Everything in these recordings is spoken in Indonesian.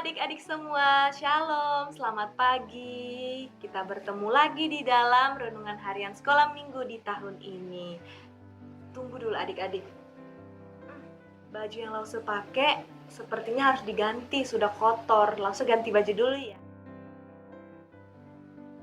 adik-adik semua, Shalom, selamat pagi. Kita bertemu lagi di dalam renungan harian sekolah minggu di tahun ini. Tunggu dulu adik-adik. Baju yang Lause pakai sepertinya harus diganti, sudah kotor. Lause ganti baju dulu ya.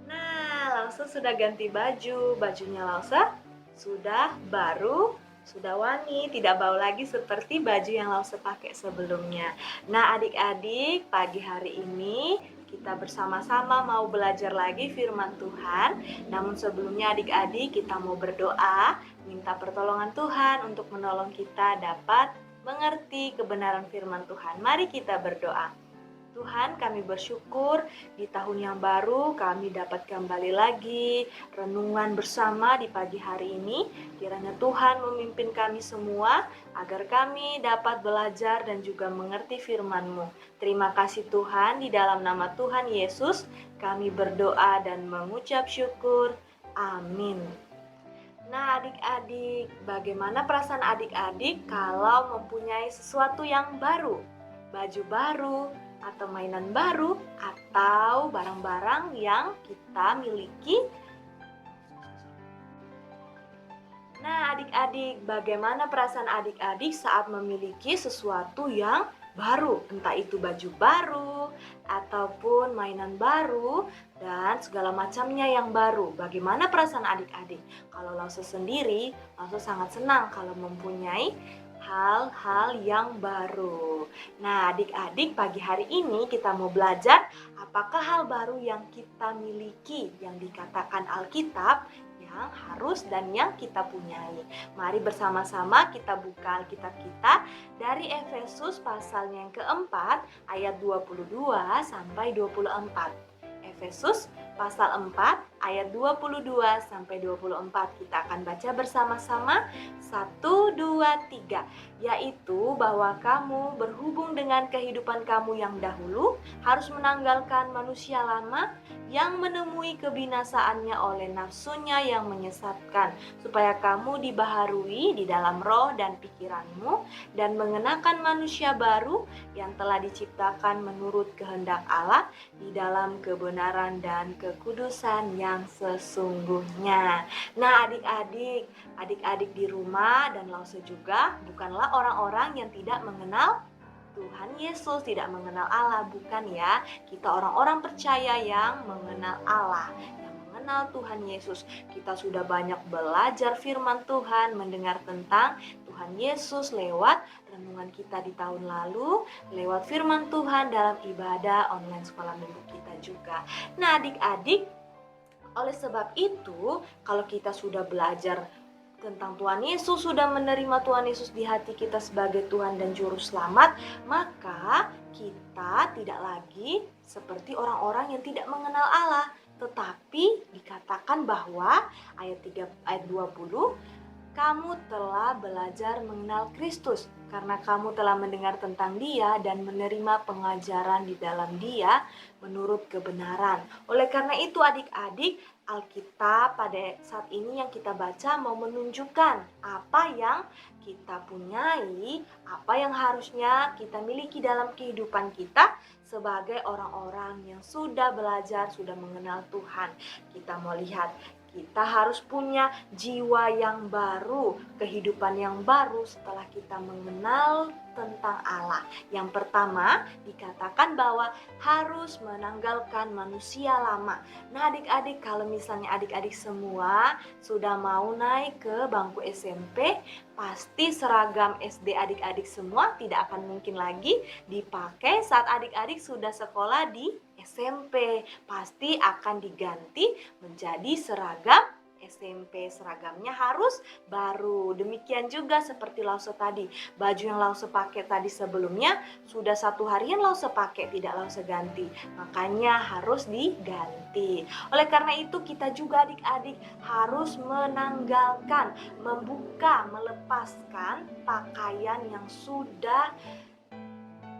Nah, Lause sudah ganti baju. Bajunya Lause sudah baru, sudah wangi, tidak bau lagi seperti baju yang Lause pakai sebelumnya. Nah, adik-adik, pagi hari ini kita bersama-sama mau belajar lagi firman Tuhan. Namun sebelumnya adik-adik, kita mau berdoa, minta pertolongan Tuhan untuk menolong kita dapat mengerti kebenaran firman Tuhan. Mari kita berdoa. Tuhan, kami bersyukur di tahun yang baru kami dapat kembali lagi renungan bersama di pagi hari ini. Kiranya Tuhan memimpin kami semua agar kami dapat belajar dan juga mengerti firman-Mu. Terima kasih Tuhan, di dalam nama Tuhan Yesus kami berdoa dan mengucap syukur. Amin. Nah adik-adik, bagaimana perasaan adik-adik kalau mempunyai sesuatu yang baru? Baju baru, atau mainan baru, atau barang-barang yang kita miliki. Nah adik-adik, bagaimana perasaan adik-adik saat memiliki sesuatu yang baru? Entah itu baju baru, ataupun mainan baru, dan segala macamnya yang baru. Bagaimana perasaan adik-adik? Kalau Lause sendiri, Lause sangat senang kalau mempunyai hal-hal yang baru. Nah adik-adik, pagi hari ini kita mau belajar apakah hal baru yang kita miliki yang dikatakan Alkitab yang harus dan yang kita punyai. Mari bersama-sama kita buka Alkitab kita dari Efesus pasalnya yang keempat ayat 22 sampai 24. Efesus pasal 4 ayat 22 sampai 24. Kita akan baca bersama-sama 1, 2, 3. Yaitu bahwa kamu berhubung dengan kehidupan kamu yang dahulu harus menanggalkan manusia lama yang menemui kebinasaannya oleh nafsunya yang menyesatkan, supaya kamu dibaharui di dalam roh dan pikiranmu dan mengenakan manusia baru yang telah diciptakan menurut kehendak Allah di dalam kebenaran dan kekudusan yang sesungguhnya. Nah adik-adik di rumah dan Lause juga bukanlah orang-orang yang tidak mengenal Tuhan Yesus, tidak mengenal Allah, bukan ya. Kita orang-orang percaya yang mengenal Allah, yang mengenal Tuhan Yesus. Kita sudah banyak belajar firman Tuhan, mendengar tentang Tuhan Yesus lewat renungan kita di tahun lalu, lewat firman Tuhan dalam ibadah online sekolah minggu kita juga. Nah adik-adik, oleh sebab itu, kalau kita sudah belajar tentang Tuhan Yesus, sudah menerima Tuhan Yesus di hati kita sebagai Tuhan dan Juru Selamat, maka kita tidak lagi seperti orang-orang yang tidak mengenal Allah. Tetapi dikatakan bahwa ayat 20, kamu telah belajar mengenal Kristus karena kamu telah mendengar tentang Dia dan menerima pengajaran di dalam Dia menurut kebenaran. Oleh karena itu adik-adik, Alkitab pada saat ini yang kita baca mau menunjukkan apa yang kita punyai, apa yang harusnya kita miliki dalam kehidupan kita sebagai orang-orang yang sudah belajar, sudah mengenal Tuhan. Kita mau lihat, kita harus punya jiwa yang baru, kehidupan yang baru setelah kita mengenal tentang Allah. Yang pertama, dikatakan bahwa harus menanggalkan manusia lama. Nah adik-adik, kalau misalnya adik-adik semua sudah mau naik ke bangku SMP, pasti seragam SD adik-adik semua tidak akan mungkin lagi dipakai saat adik-adik sudah sekolah di SMP. Pasti akan diganti menjadi seragam SMP. Seragamnya harus baru. Demikian juga seperti Lause tadi. Baju yang Lause pakai tadi sebelumnya sudah 1 harian Lause pakai, tidak Lause ganti. Makanya harus diganti. Oleh karena itu kita juga adik-adik harus menanggalkan, membuka, melepaskan pakaian yang sudah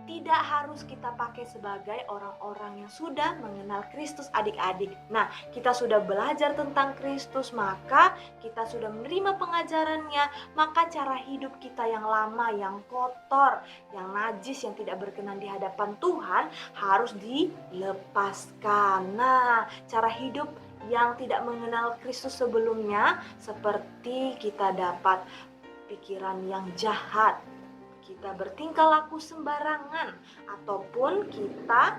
tidak harus kita pakai sebagai orang-orang yang sudah mengenal Kristus adik-adik. Nah, kita sudah belajar tentang Kristus, maka kita sudah menerima pengajarannya, maka cara hidup kita yang lama, yang kotor, yang najis, yang tidak berkenan di hadapan Tuhan harus dilepaskan. Nah, cara hidup yang tidak mengenal Kristus sebelumnya seperti kita dapat pikiran yang jahat, kita bertingkah laku sembarangan, ataupun kita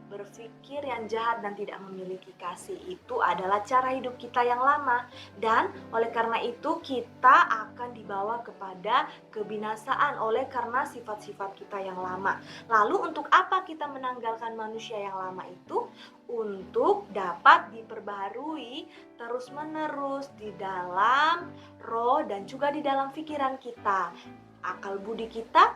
berpikir yang jahat dan tidak memiliki kasih. Itu adalah cara hidup kita yang lama, dan oleh karena itu kita akan dibawa kepada kebinasaan oleh karena sifat-sifat kita yang lama. Lalu untuk apa kita menanggalkan manusia yang lama itu? Untuk dapat diperbaharui terus-menerus di dalam roh dan juga di dalam pikiran kita. Akal budi kita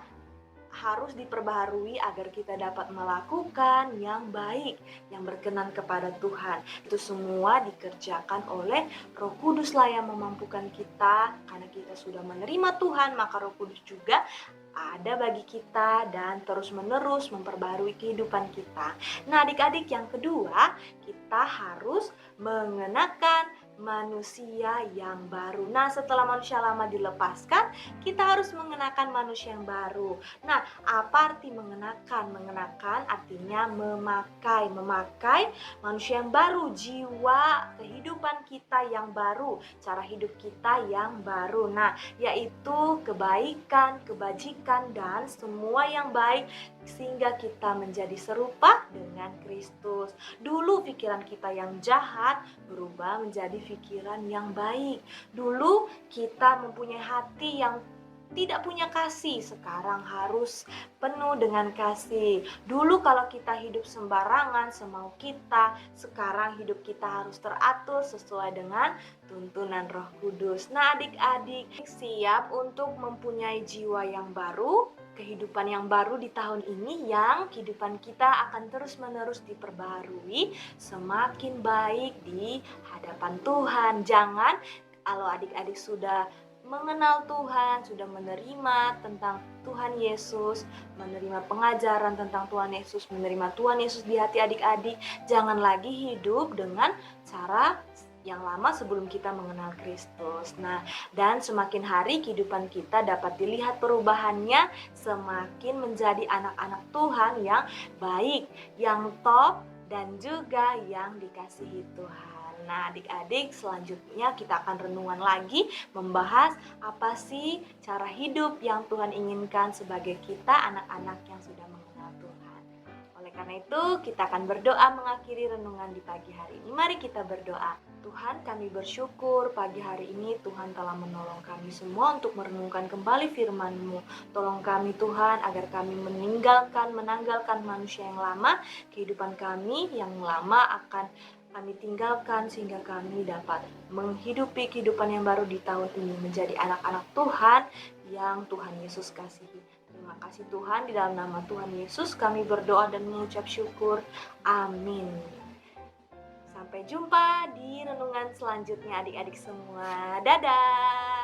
harus diperbaharui agar kita dapat melakukan yang baik, yang berkenan kepada Tuhan. Itu semua dikerjakan oleh Roh Kudus lah yang memampukan kita. Karena kita sudah menerima Tuhan, maka Roh Kudus juga ada bagi kita dan terus-menerus memperbaharui kehidupan kita. Nah, adik-adik, yang kedua, kita harus mengenakan manusia yang baru. Nah, setelah manusia lama dilepaskan, kita harus mengenakan manusia yang baru. Nah, apa arti mengenakan? Mengenakan artinya memakai. Memakai manusia yang baru, jiwa kehidupan kita yang baru, cara hidup kita yang baru. Nah, yaitu kebaikan, kebajikan, dan semua yang baik sehingga kita menjadi serupa dengan Kristus. Dulu pikiran kita yang jahat berubah menjadi pikiran yang baik. Dulu kita mempunyai hati yang tidak punya kasih, sekarang harus penuh dengan kasih. Dulu kalau kita hidup sembarangan, semau kita, sekarang hidup kita harus teratur sesuai dengan tuntunan Roh Kudus. Nah, adik-adik siap untuk mempunyai jiwa yang baru, kehidupan yang baru di tahun ini, yang kehidupan kita akan terus-menerus diperbaharui, semakin baik di hadapan Tuhan. Jangan, kalau adik-adik sudah mengenal Tuhan, sudah menerima tentang Tuhan Yesus, menerima pengajaran tentang Tuhan Yesus, menerima Tuhan Yesus di hati adik-adik, jangan lagi hidup dengan cara yang lama sebelum kita mengenal Kristus. Nah, dan semakin hari kehidupan kita dapat dilihat perubahannya, semakin menjadi anak-anak Tuhan yang baik, yang top, dan juga yang dikasihi Tuhan. Nah, adik-adik, selanjutnya kita akan renungan lagi membahas apa sih cara hidup yang Tuhan inginkan sebagai kita anak-anak yang sudah mengenal Tuhan. Oleh karena itu, kita akan berdoa mengakhiri renungan di pagi hari ini. Mari kita berdoa. Tuhan, kami bersyukur pagi hari ini Tuhan telah menolong kami semua untuk merenungkan kembali firman-Mu. Tolong kami Tuhan agar kami menanggalkan manusia yang lama, kehidupan kami yang lama akan kami tinggalkan sehingga kami dapat menghidupi kehidupan yang baru di tahun ini, menjadi anak-anak Tuhan yang Tuhan Yesus kasihi. Terima kasih Tuhan, di dalam nama Tuhan Yesus kami berdoa dan mengucap syukur. Amin. Sampai jumpa di renungan selanjutnya adik-adik semua. Dadah!